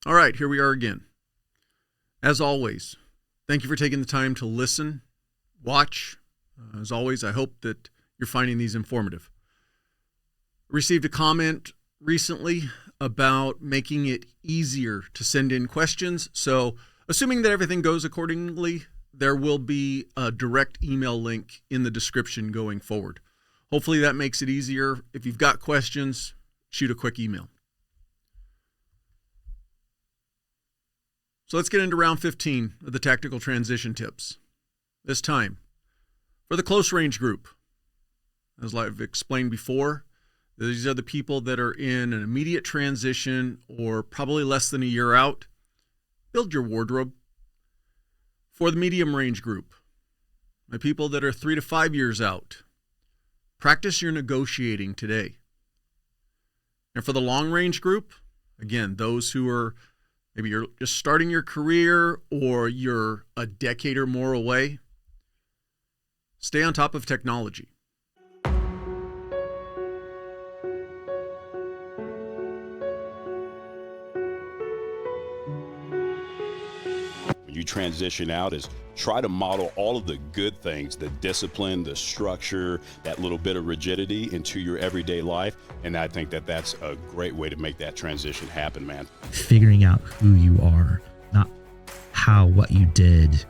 All right, here we are again. As always, thank you for taking the time to listen, watch. As always, I hope that you're finding these informative. Received a comment recently about making it easier to send in questions. So, assuming that everything goes accordingly, there will be a direct email link in the description going forward. Hopefully that makes it easier. If you've got questions, shoot a quick email. So let's get into round 15 of the tactical transition tips. This time, for the close range group, as I've explained before, these are the people that are in an immediate transition or probably less than a year out. Build your wardrobe. For the medium range group, my people that are 3 to 5 years out, practice your negotiating today. And for the long range group, again, those who are maybe you're just starting your career or you're a decade or more away, stay on top of technology. When you transition out, is try to model all of the good things, the discipline, the structure, that little bit of rigidity into your everyday life. And I think that that's a great way to make that transition happen, man. Figuring out who you are, not what you did.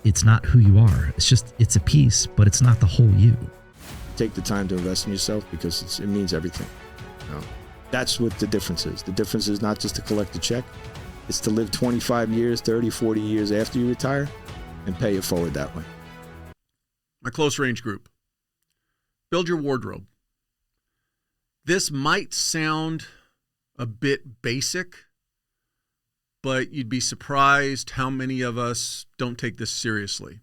It's not who you are. It's a piece, but it's not the whole you. Take the time to invest in yourself because it means everything. You know? That's what the difference is. The difference is not just to collect a check. It's to live 25 years, 30, 40 years after you retire and pay it forward that way. My close range group, build your wardrobe. This might sound a bit basic, but you'd be surprised how many of us don't take this seriously.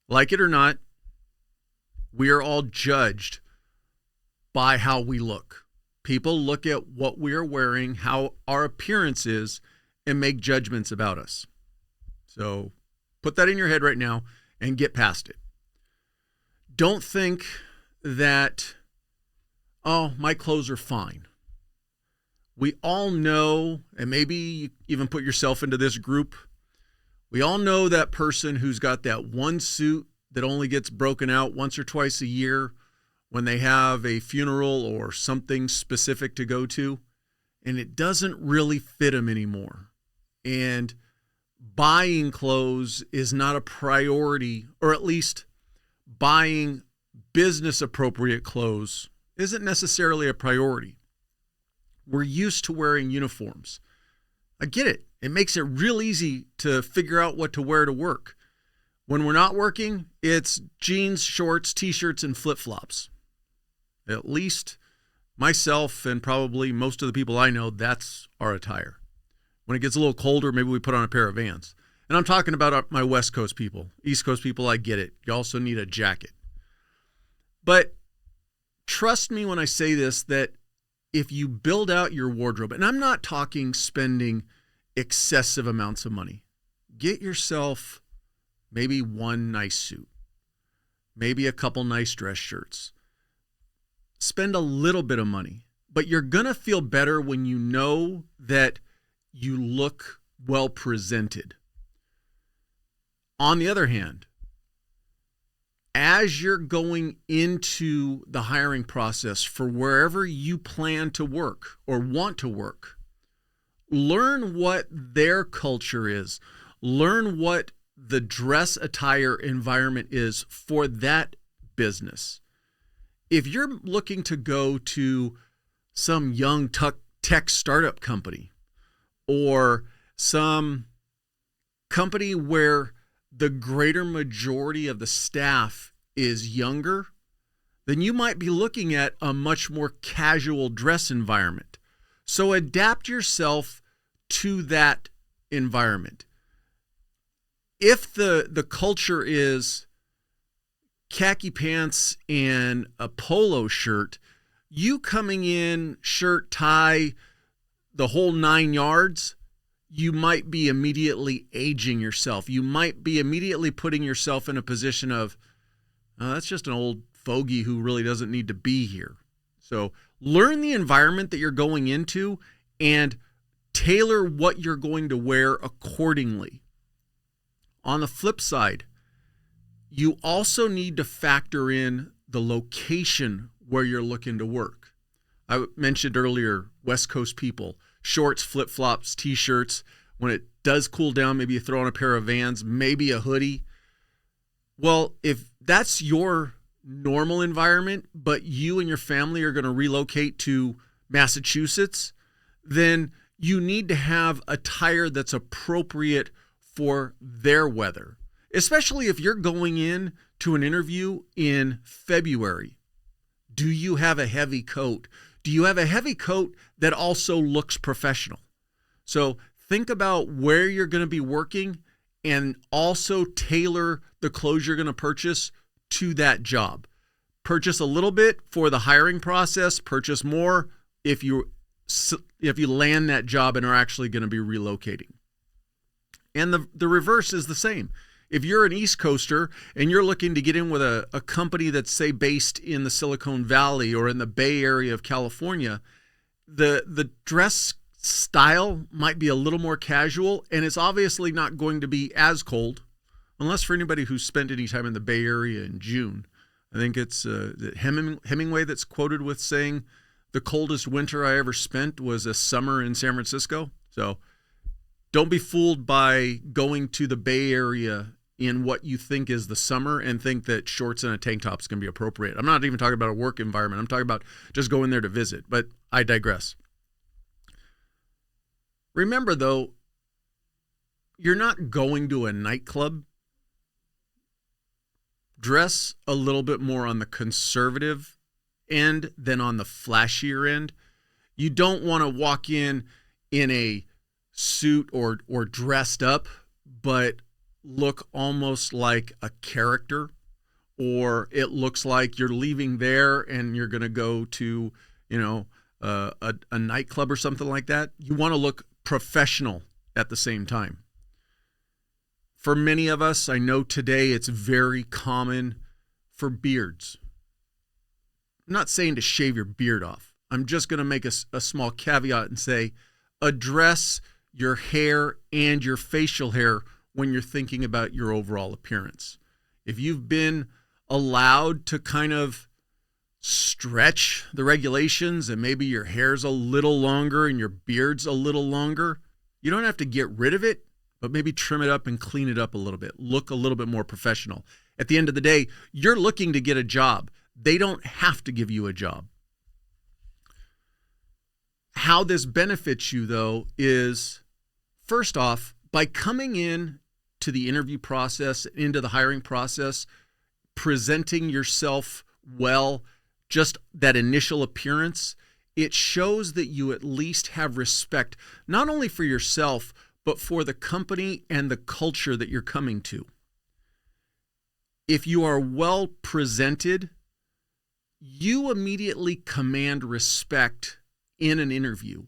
Like it or not, we are all judged by how we look. People look at what we are wearing, how our appearance is, and make judgments about us. So put that in your head right now and get past it. Don't think that, oh, my clothes are fine. We all know, and maybe you even put yourself into this group, we all know that person who's got that one suit that only gets broken out once or twice a year when they have a funeral or something specific to go to, and it doesn't really fit them anymore. And buying clothes is not a priority, or at least buying business appropriate clothes isn't necessarily a priority. We're used to wearing uniforms. I get it. It makes it real easy to figure out what to wear to work. When we're not working, it's jeans, shorts, t-shirts, and flip-flops. At least myself and probably most of the people I know, that's our attire. When it gets a little colder, maybe we put on a pair of Vans. And I'm talking about my West Coast people. East Coast people, I get it. You also need a jacket. But trust me when I say this, that if you build out your wardrobe, and I'm not talking spending excessive amounts of money, get yourself maybe one nice suit, maybe a couple nice dress shirts. Spend a little bit of money, but you're going to feel better when you know that you look well presented. On the other hand, as you're going into the hiring process for wherever you plan to work or want to work, learn what their culture is. Learn what the dress attire environment is for that business. If you're looking to go to some young tech startup company or some company where the greater majority of the staff is younger, then you might be looking at a much more casual dress environment. So adapt yourself to that environment. If the culture is khaki pants and a polo shirt, you coming in shirt, tie, the whole 9 yards, you might be immediately aging yourself. You might be immediately putting yourself in a position of, that's just an old fogey who really doesn't need to be here. So learn the environment that you're going into and tailor what you're going to wear accordingly. On the flip side, you also need to factor in the location where you're looking to work. I mentioned earlier, West Coast people, shorts, flip-flops, t-shirts. When it does cool down, maybe you throw on a pair of Vans, maybe a hoodie. Well, if that's your normal environment, but you and your family are going to relocate to Massachusetts, then you need to have attire that's appropriate for their weather, especially if you're going in to an interview in February. Do you have a heavy coat? Do you have a heavy coat that also looks professional? So think about where you're going to be working and also tailor the clothes you're going to purchase to that job. Purchase a little bit for the hiring process, purchase more if you land that job and are actually going to be relocating. And the reverse is the same. If you're an East Coaster and you're looking to get in with a company that's, say, based in the Silicon Valley or in the Bay Area of California, the dress style might be a little more casual, and it's obviously not going to be as cold, unless for anybody who's spent any time in the Bay Area in June. I think it's Hemingway that's quoted with saying, "The coldest winter I ever spent was a summer in San Francisco." So don't be fooled by going to the Bay Area in what you think is the summer and think that shorts and a tank top is going to be appropriate. I'm not even talking about a work environment. I'm talking about just going there to visit, but I digress. Remember, though, you're not going to a nightclub. Dress a little bit more on the conservative end than on the flashier end. You don't want to walk in a suit or dressed up, but look almost like a character, or it looks like you're leaving there and you're going to go to, a nightclub or something like that. You want to look professional at the same time. For many of us, I know today it's very common for beards. I'm not saying to shave your beard off. I'm just going to make a small caveat and say, address your hair and your facial hair when you're thinking about your overall appearance. If you've been allowed to kind of stretch the regulations and maybe your hair's a little longer and your beard's a little longer, you don't have to get rid of it, but maybe trim it up and clean it up a little bit. Look a little bit more professional. At the end of the day, you're looking to get a job. They don't have to give you a job. How this benefits you, though, is first off, by coming in to the interview process, into the hiring process, presenting yourself well, just that initial appearance, it shows that you at least have respect, not only for yourself, but for the company and the culture that you're coming to. If you are well presented, you immediately command respect in an interview.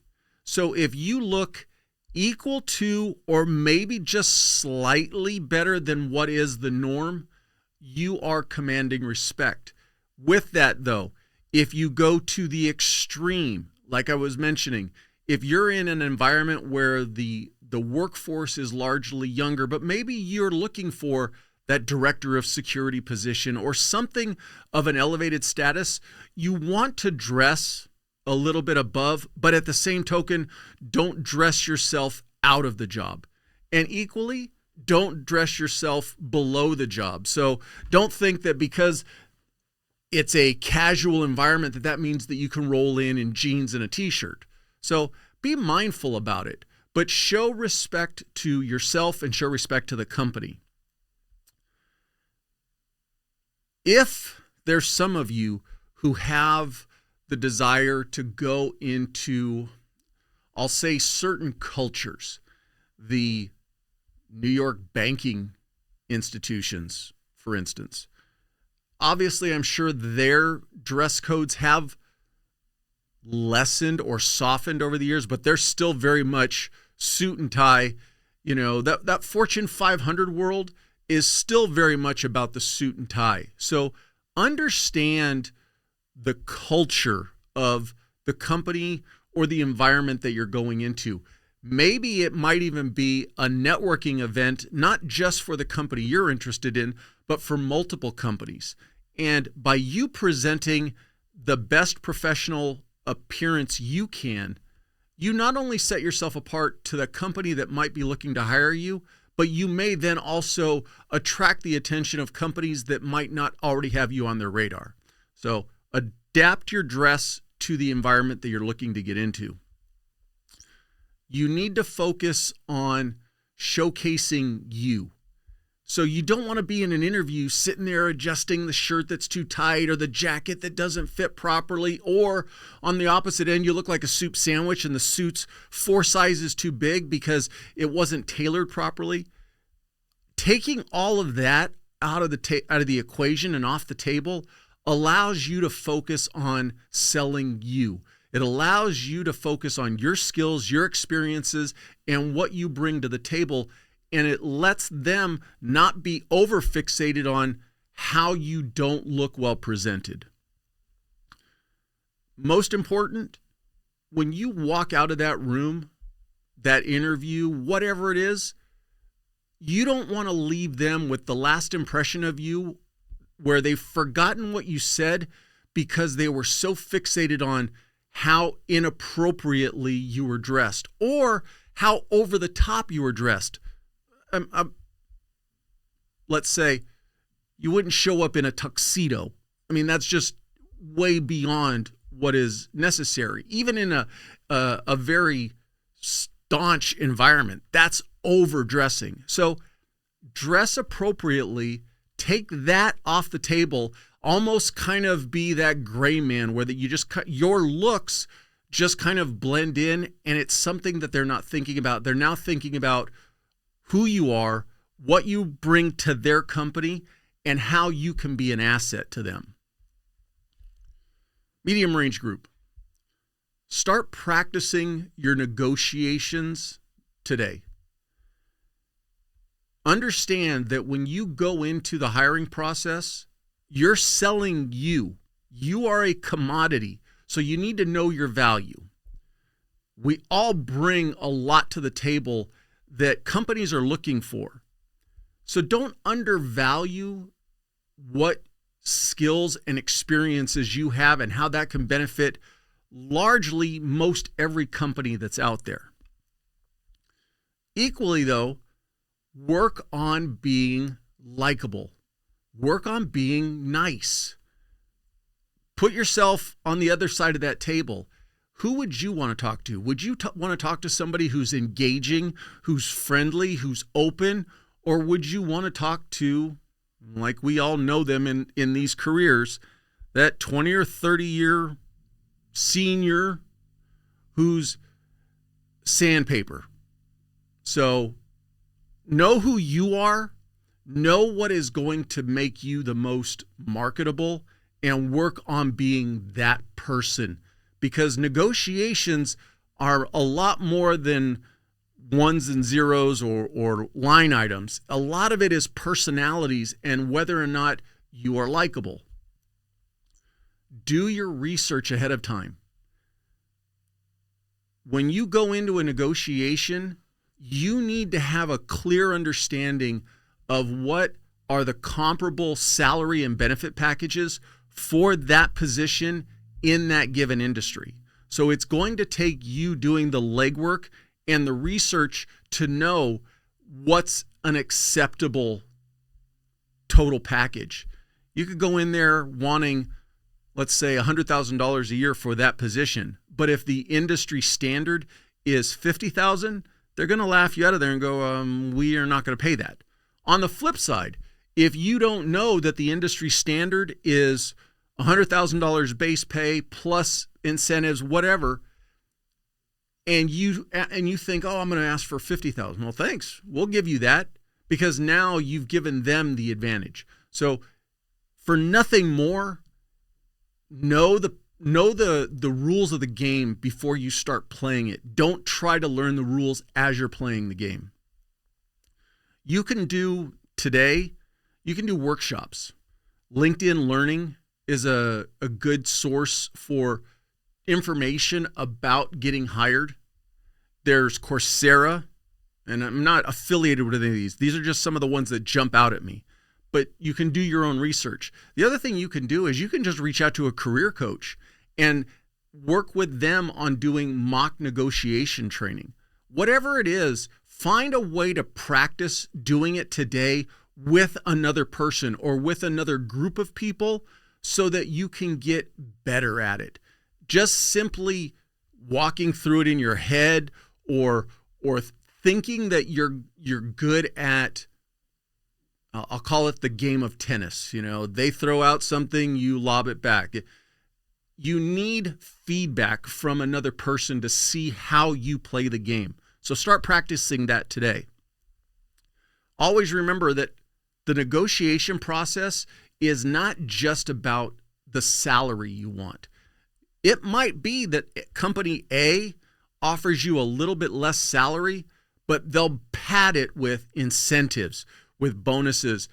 So if you look equal to or maybe just slightly better than what is the norm, you are commanding respect. With that, though, if you go to the extreme, like I was mentioning, if you're in an environment where the workforce is largely younger, but maybe you're looking for that director of security position or something of an elevated status, you want to dress a little bit above, but at the same token, don't dress yourself out of the job. And equally, don't dress yourself below the job. So don't think that because it's a casual environment that means that you can roll in jeans and a t-shirt. So be mindful about it, but show respect to yourself and show respect to the company. If there's some of you who have the desire to go into, I'll say, certain cultures, the New York banking institutions, for instance, obviously I'm sure their dress codes have lessened or softened over the years, but they're still very much suit and tie. That Fortune 500 world is still very much about the suit and tie. So understand the culture of the company or the environment that you're going into. Maybe it might even be a networking event, not just for the company you're interested in, but for multiple companies. And by you presenting the best professional appearance you can, you not only set yourself apart to the company that might be looking to hire you, but you may then also attract the attention of companies that might not already have you on their radar. So adapt your dress to the environment that you're looking to get into. You need to focus on showcasing you. So you don't want to be in an interview sitting there adjusting the shirt that's too tight or the jacket that doesn't fit properly, or on the opposite end, you look like a soup sandwich and the suit's 4 sizes too big because it wasn't tailored properly. Taking all of that out of the equation and off the table allows you to focus on selling you. It allows you to focus on your skills, your experiences, and what you bring to the table. And it lets them not be over fixated on how you don't look well presented. Most important, when you walk out of that room, that interview, whatever it is, you don't want to leave them with the last impression of you where they've forgotten what you said because they were so fixated on how inappropriately you were dressed or how over the top you were dressed. Let's say you wouldn't show up in a tuxedo. I mean, that's just way beyond what is necessary. Even in a very staunch environment, that's overdressing. So dress appropriately, take that off the table, almost kind of be that gray man where that you just your looks just kind of blend in, and it's something that they're not thinking about. They're now thinking about who you are, what you bring to their company, and how you can be an asset to them. Medium range group. Start practicing your negotiations today. Understand that when you go into the hiring process, you're selling you. You are a commodity, so you need to know your value. We all bring a lot to the table that companies are looking for. So don't undervalue what skills and experiences you have and how that can benefit largely most every company that's out there. Equally though, work on being likable. Work on being nice. Put yourself on the other side of that table. Who would you want to talk to? Would you want to talk to somebody who's engaging, who's friendly, who's open? Or would you want to talk to, like we all know them in these careers, that 20 or 30 year senior who's sandpaper? So know who you are, know what is going to make you the most marketable, and work on being that person. Because negotiations are a lot more than ones and zeros or line items. A lot of it is personalities and whether or not you are likable. Do your research ahead of time. When you go into a negotiation, you need to have a clear understanding of what are the comparable salary and benefit packages for that position in that given industry. So it's going to take you doing the legwork and the research to know what's an acceptable total package. You could go in there wanting, let's say, $100,000 a year for that position, but if the industry standard is $50,000, they're going to laugh you out of there and go, we are not going to pay that. On the flip side, if you don't know that the industry standard is $100,000 base pay plus incentives, whatever, and you think, oh, I'm going to ask for $50,000. Well, thanks. We'll give you that, because now you've given them the advantage. So for nothing more, know the rules of the game before you start playing it. Don't try to learn the rules as you're playing the game. You can do workshops. LinkedIn Learning is a good source for information about getting hired. There's Coursera, and I'm not affiliated with any of these. These are just some of the ones that jump out at me. But you can do your own research. The other thing you can do is you can just reach out to a career coach and work with them on doing mock negotiation training. Whatever it is, find a way to practice doing it today with another person or with another group of people so that you can get better at it. Just simply walking through it in your head or thinking that you're good at, I'll call it the game of tennis. They throw out something, you lob it back. You need feedback from another person to see how you play the game. So start practicing that today. Always remember that the negotiation process is not just about the salary you want. It might be that company A offers you a little bit less salary, but they'll pad it with incentives, with bonuses,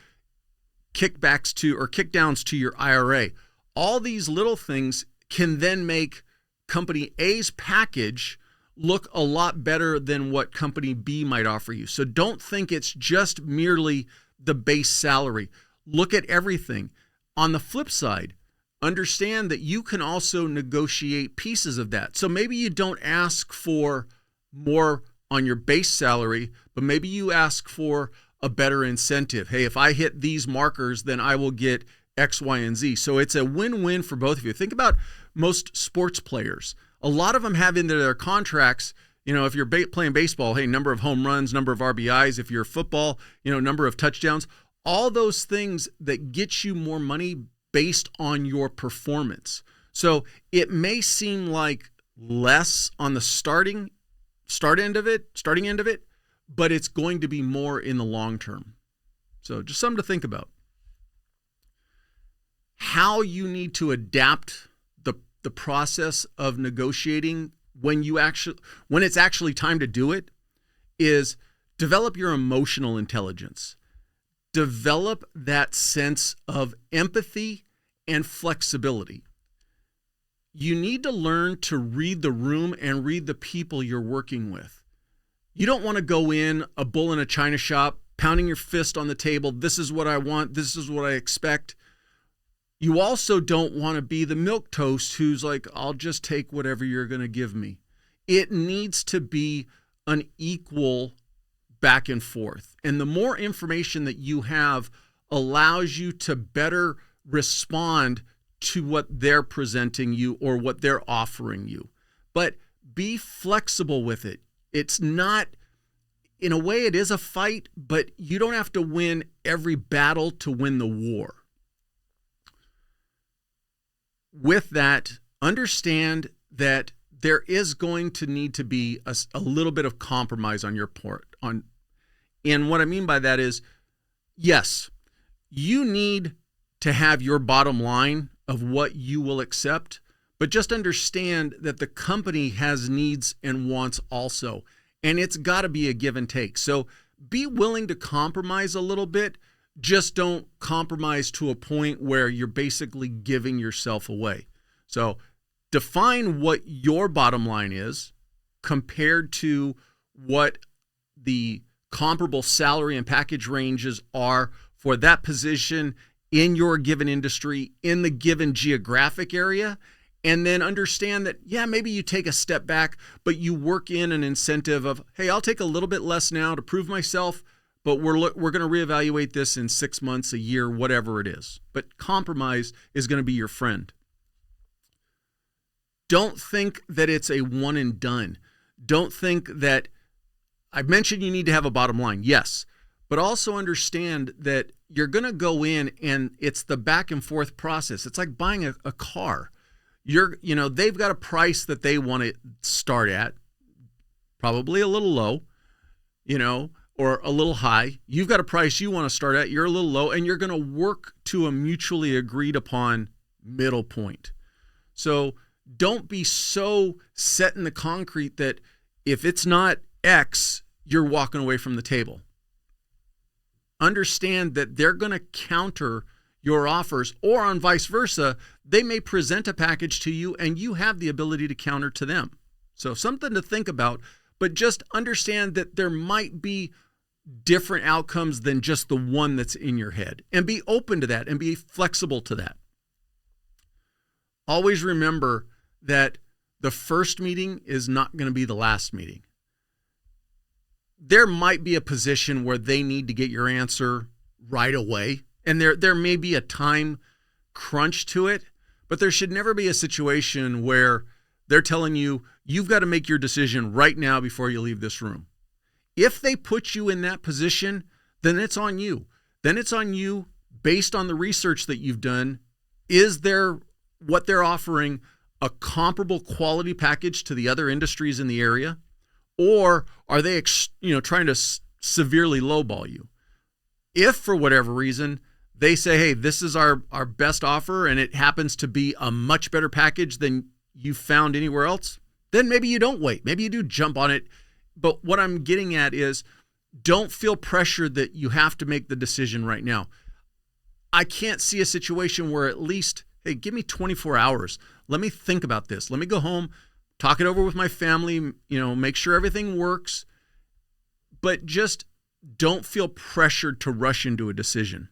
kickbacks to or kickdowns to your IRA. All these little things can then make company A's package look a lot better than what company B might offer you. So don't think it's just merely the base salary. Look at everything. On the flip side, understand that you can also negotiate pieces of that. So maybe you don't ask for more on your base salary, but maybe you ask for a better incentive. Hey, if I hit these markers, then I will get X, Y, and Z. So it's a win-win for both of you. Think about most sports players. A lot of them have into their contracts, if you're playing baseball, hey, number of home runs, number of RBIs. If you're football, number of touchdowns. All those things that get you more money based on your performance. So it may seem like less on the starting end of it, but it's going to be more in the long term. So just something to think about. How you need to adapt the process of negotiating when it's actually time to do it is develop your emotional intelligence. Develop that sense of empathy and flexibility. You need to learn to read the room and read the people you're working with. You don't want to go in a bull in a china shop, pounding your fist on the table. This is what I want. This is what I expect. You also don't want to be the milquetoast who's like, I'll just take whatever you're going to give me. It needs to be an equal back and forth. And the more information that you have allows you to better respond to what they're presenting you or what they're offering you. But be flexible with it. It's not, in a way, it is a fight, but you don't have to win every battle to win the war. With that, understand that there is going to need to be a little bit of compromise on your part. And what I mean by that is, yes, you need to have your bottom line of what you will accept, but just understand that the company has needs and wants also, and it's got to be a give and take. So be willing to compromise a little bit. Just don't compromise to a point where you're basically giving yourself away. So define what your bottom line is compared to what the comparable salary and package ranges are for that position in your given industry, in the given geographic area. And then understand that, yeah, maybe you take a step back, but you work in an incentive of, hey, I'll take a little bit less now to prove myself, but we're going to reevaluate this in 6 months, a year, whatever it is. But compromise is going to be your friend. Don't think that it's a one and done. Don't think that, I mentioned you need to have a bottom line, yes, but also understand that you're going to go in and it's the back and forth process. It's like buying a car. They've got a price that they want to start at, probably a little low, or a little high. You've got a price you want to start at, you're a little low, and you're going to work to a mutually agreed upon middle point. So don't be so set in the concrete that if it's not X, you're walking away from the table. Understand that they're going to counter your offers, or on vice versa, they may present a package to you and you have the ability to counter to them. So something to think about, but just understand that there might be different outcomes than just the one that's in your head, and be open to that and be flexible to that. Always remember that the first meeting is not going to be the last meeting. There might be a position where they need to get your answer right away, and there may be a time crunch to it, but there should never be a situation where they're telling you, you've got to make your decision right now before you leave this room. If they put you in that position, then it's on you. Then it's on you based on the research that you've done. Is what they're offering a comparable quality package to the other industries in the area? Or are they trying to severely lowball you? If for whatever reason they say, hey, this is our best offer and it happens to be a much better package than you found anywhere else, then maybe you don't wait. Maybe you do jump on it. But what I'm getting at is, don't feel pressured that you have to make the decision right now. I can't see a situation where at least, hey, give me 24 hours. Let me think about this. Let me go home, talk it over with my family, make sure everything works. But just don't feel pressured to rush into a decision.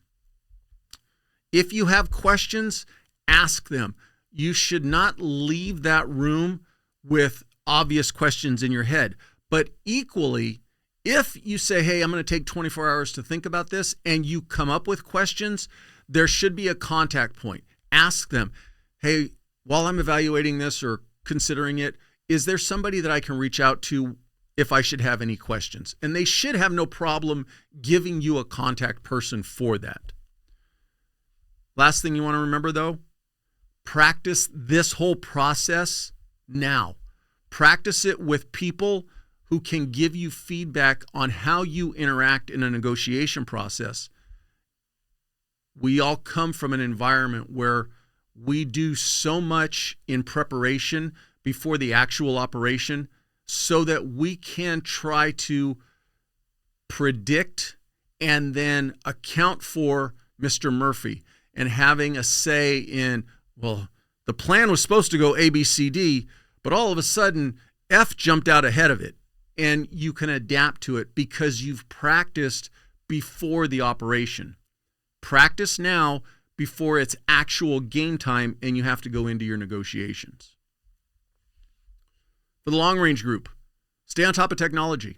If you have questions, ask them. You should not leave that room with obvious questions in your head. But equally, if you say, hey, I'm going to take 24 hours to think about this, and you come up with questions, there should be a contact point. Ask them, hey, while I'm evaluating this or considering it, is there somebody that I can reach out to if I should have any questions? And they should have no problem giving you a contact person for that. Last thing you want to remember, though, practice this whole process now. Practice it with people who can give you feedback on how you interact in a negotiation process. We all come from an environment where we do so much in preparation before the actual operation so that we can try to predict and then account for Mr. Murphy and having a say in, well, the plan was supposed to go A, B, C, D, but all of a sudden F jumped out ahead of it. And you can adapt to it because you've practiced before the operation. Practice now before it's actual game time and you have to go into your negotiations. For the long range group, stay on top of technology.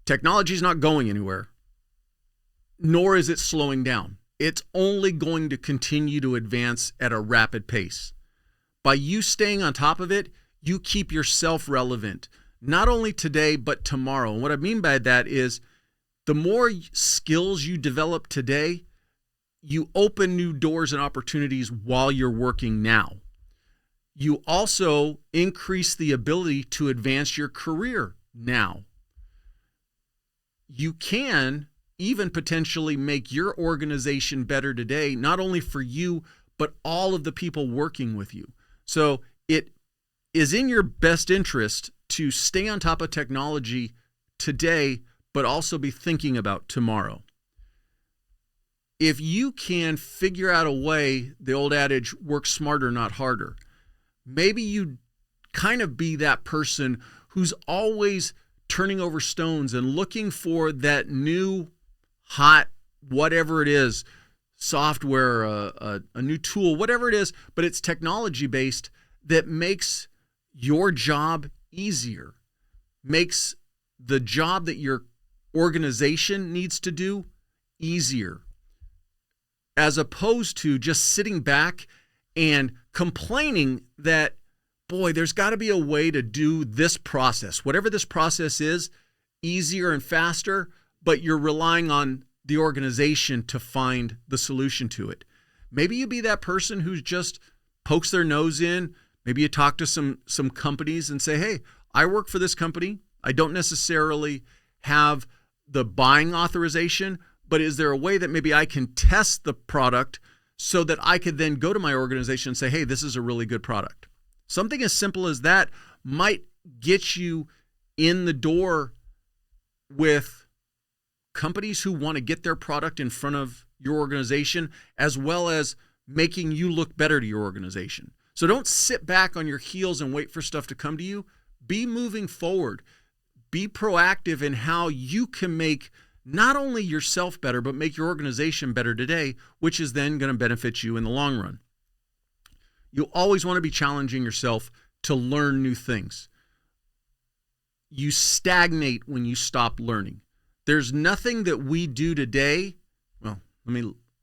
Technology is not going anywhere, nor is it slowing down. It's only going to continue to advance at a rapid pace. By you staying on top of it, you keep yourself relevant. Not only today, but tomorrow. And what I mean by that is the more skills you develop today, you open new doors and opportunities while you're working now. You also increase the ability to advance your career now. You can even potentially make your organization better today, not only for you, but all of the people working with you. So it is in your best interest to stay on top of technology today, but also be thinking about tomorrow. If you can figure out a way, the old adage, work smarter, not harder, maybe you kind of be that person who's always turning over stones and looking for that new, hot, whatever it is, software, a new tool, whatever it is, but it's technology-based that makes your job easier, makes the job that your organization needs to do easier, as opposed to just sitting back and complaining that, boy, there's got to be a way to do this process, whatever this process is, easier and faster, but you're relying on the organization to find the solution to it. Maybe you be that person who's just pokes their nose in. Maybe you talk to some companies and say, hey, I work for this company. I don't necessarily have the buying authorization, but is there a way that maybe I can test the product so that I could then go to my organization and say, hey, this is a really good product? Something as simple as that might get you in the door with companies who want to get their product in front of your organization, as well as making you look better to your organization. So don't sit back on your heels and wait for stuff to come to you. Be moving forward. Be proactive in how you can make not only yourself better, but make your organization better today, which is then going to benefit you in the long run. You always want to be challenging yourself to learn new things. You stagnate when you stop learning. There's nothing that we do today. Well,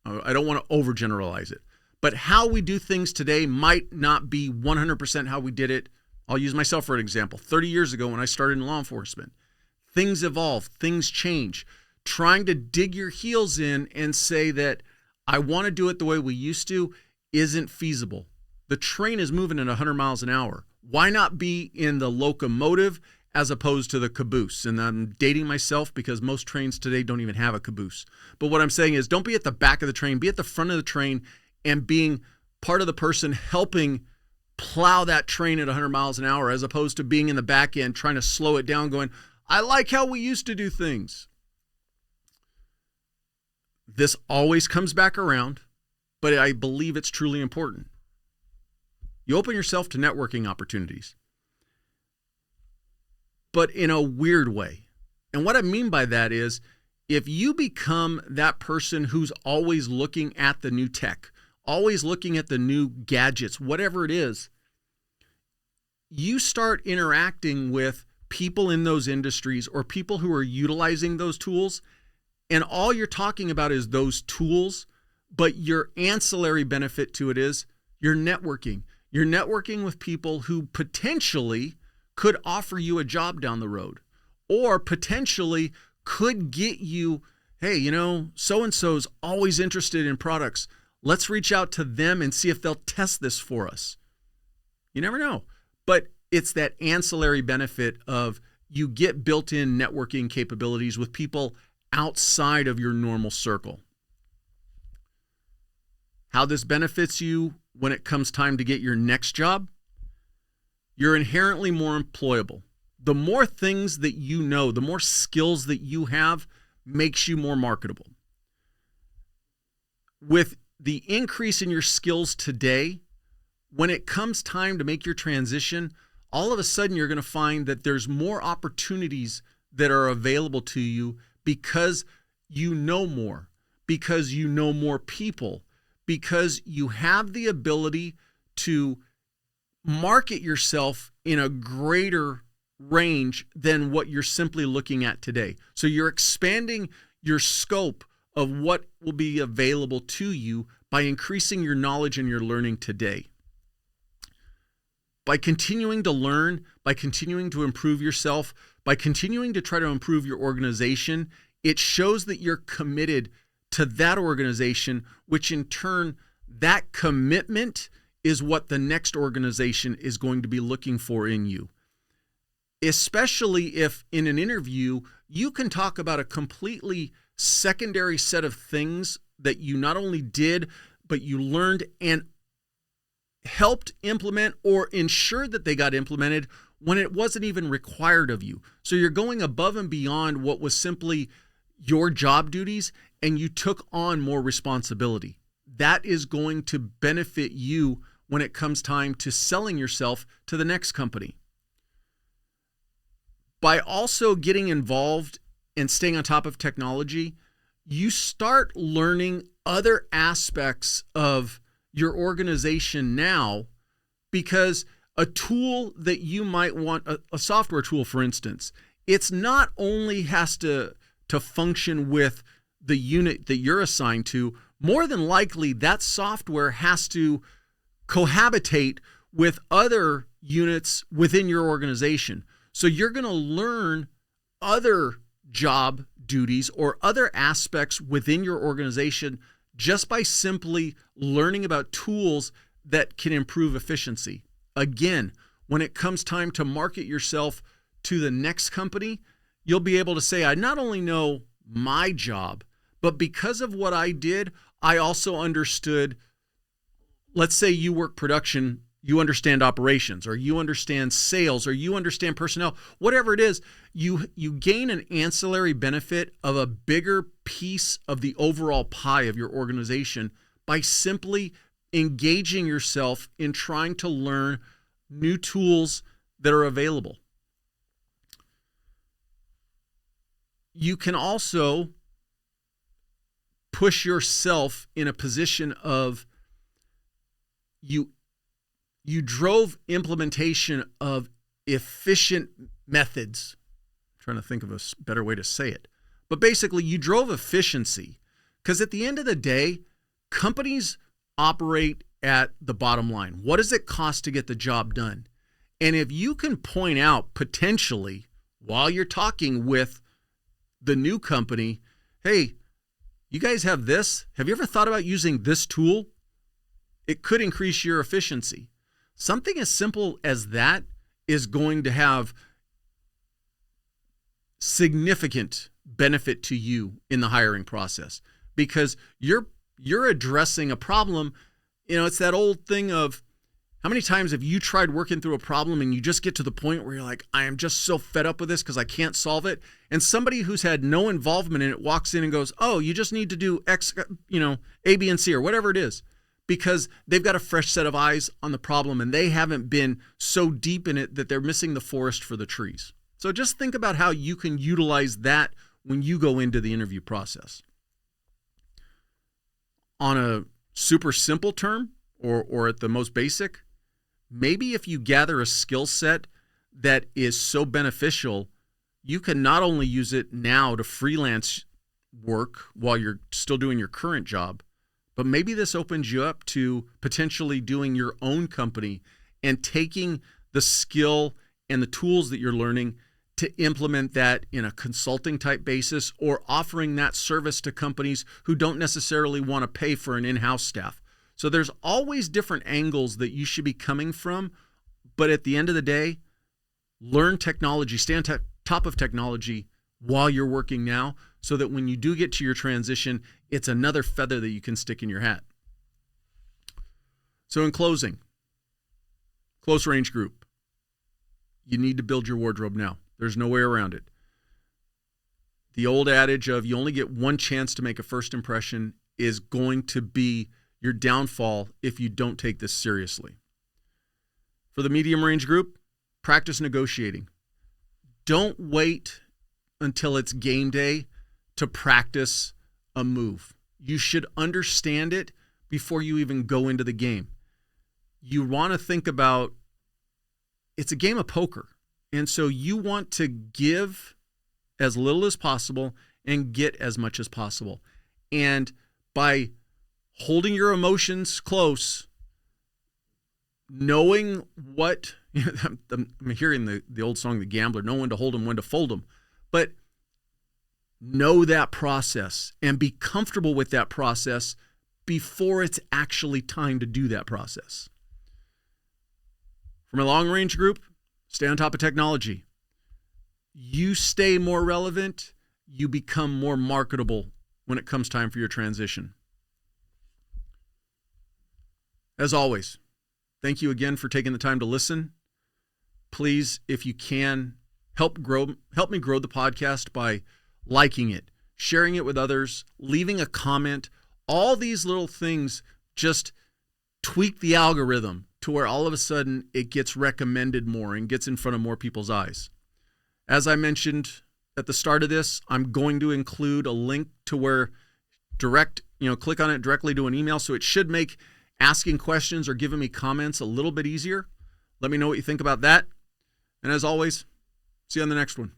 I don't want to overgeneralize it, but how we do things today might not be 100% how we did it. I'll use myself for an example. 30 years ago when I started in law enforcement, things evolve, things change. Trying to dig your heels in and say that I want to do it the way we used to isn't feasible. The train is moving at 100 miles an hour. Why not be in the locomotive as opposed to the caboose? And I'm dating myself because most trains today don't even have a caboose. But what I'm saying is don't be at the back of the train, be at the front of the train and being part of the person helping plow that train at 100 miles an hour as opposed to being in the back end trying to slow it down going, I like how we used to do things. This always comes back around, but I believe it's truly important. You open yourself to networking opportunities, but in a weird way. And what I mean by that is if you become that person who's always looking at the new tech, always looking at the new gadgets, whatever it is, you start interacting with people in those industries or people who are utilizing those tools, and all you're talking about is those tools, but your ancillary benefit to it is you're networking. You're networking with people who potentially could offer you a job down the road or potentially could get you, hey, so-and-so's always interested in products. Let's reach out to them and see if they'll test this for us. You never know. But it's that ancillary benefit of you get built-in networking capabilities with people outside of your normal circle. How this benefits you when it comes time to get your next job? You're inherently more employable. The more things that you know, the more skills that you have makes you more marketable. With the increase in your skills today, when it comes time to make your transition, all of a sudden you're going to find that there's more opportunities that are available to you because you know more, because you know more people, because you have the ability to market yourself in a greater range than what you're simply looking at today. So you're expanding your scope of what will be available to you by increasing your knowledge and your learning today. By continuing to learn, by continuing to improve yourself, by continuing to try to improve your organization, it shows that you're committed to that organization, which in turn, that commitment is what the next organization is going to be looking for in you. Especially if in an interview, you can talk about a completely secondary set of things that you not only did, but you learned and helped implement or ensured that they got implemented when it wasn't even required of you. So you're going above and beyond what was simply your job duties, and you took on more responsibility. That is going to benefit you when it comes time to selling yourself to the next company. By also getting involved and staying on top of technology, you start learning other aspects of your organization now, because a tool that you might want, a software tool, for instance, it's not only has to function with the unit that you're assigned to, more than likely that software has to cohabitate with other units within your organization. So you're going to learn other job duties or other aspects within your organization just by simply learning about tools that can improve efficiency. Again, when it comes time to market yourself to the next company, you'll be able to say, I not only know my job, but because of what I did, I also understood, let's say you work production, you understand operations, or you understand sales, or you understand personnel, whatever it is, you gain an ancillary benefit of a bigger piece of the overall pie of your organization by simply engaging yourself in trying to learn new tools that are available. you can also push yourself in a position of you drove implementation of efficient methods. I'm trying to think of a better way to say it. But basically, you drove efficiency, because at the end of the day, companies operate at the bottom line. What does it cost to get the job done? And if you can point out potentially while you're talking with the new company, hey, you guys have this. Have you ever thought about using this tool? It could increase your efficiency. Something as simple as that is going to have significant benefit to you in the hiring process, because you're addressing a problem. You know, it's that old thing of, how many times have you tried working through a problem and you just get to the point where you're like, I am just so fed up with this because I can't solve it. And somebody who's had no involvement in it walks in and goes, oh, you just need to do X, A, B, and C, or whatever it is, because they've got a fresh set of eyes on the problem and they haven't been so deep in it that they're missing the forest for the trees. So just think about how you can utilize that when you go into the interview process. On a super simple term, or at the most basic, maybe if you gather a skill set that is so beneficial, you can not only use it now to freelance work while you're still doing your current job, but maybe this opens you up to potentially doing your own company and taking the skill and the tools that you're learning to implement that in a consulting type basis, or offering that service to companies who don't necessarily want to pay for an in-house staff. So there's always different angles that you should be coming from, but at the end of the day, learn technology, stay on top of technology while you're working now, so that when you do get to your transition, it's another feather that you can stick in your hat. So in closing, close range group, you need to build your wardrobe now. There's no way around it. The old adage of you only get one chance to make a first impression is going to be your downfall if you don't take this seriously. For the medium range group, practice negotiating. Don't wait until it's game day to practice a move. You should understand it before you even go into the game. You want to think about, it's a game of poker. And so you want to give as little as possible and get as much as possible. And by holding your emotions close, knowing what, I'm hearing the old song, The Gambler, know when to hold them, when to fold them. But know that process and be comfortable with that process before it's actually time to do that process. For my long range group, stay on top of technology. You stay more relevant, you become more marketable when it comes time for your transition. As always, thank you again for taking the time to listen. Please, if you can, help me grow the podcast by liking it, sharing it with others, leaving a comment. All these little things just tweak the algorithm to where all of a sudden it gets recommended more and gets in front of more people's eyes. As I mentioned at the start of this, I'm going to include a link to where click on it directly to an email. So it should make asking questions or giving me comments a little bit easier. Let me know what you think about that. And as always, see you on the next one.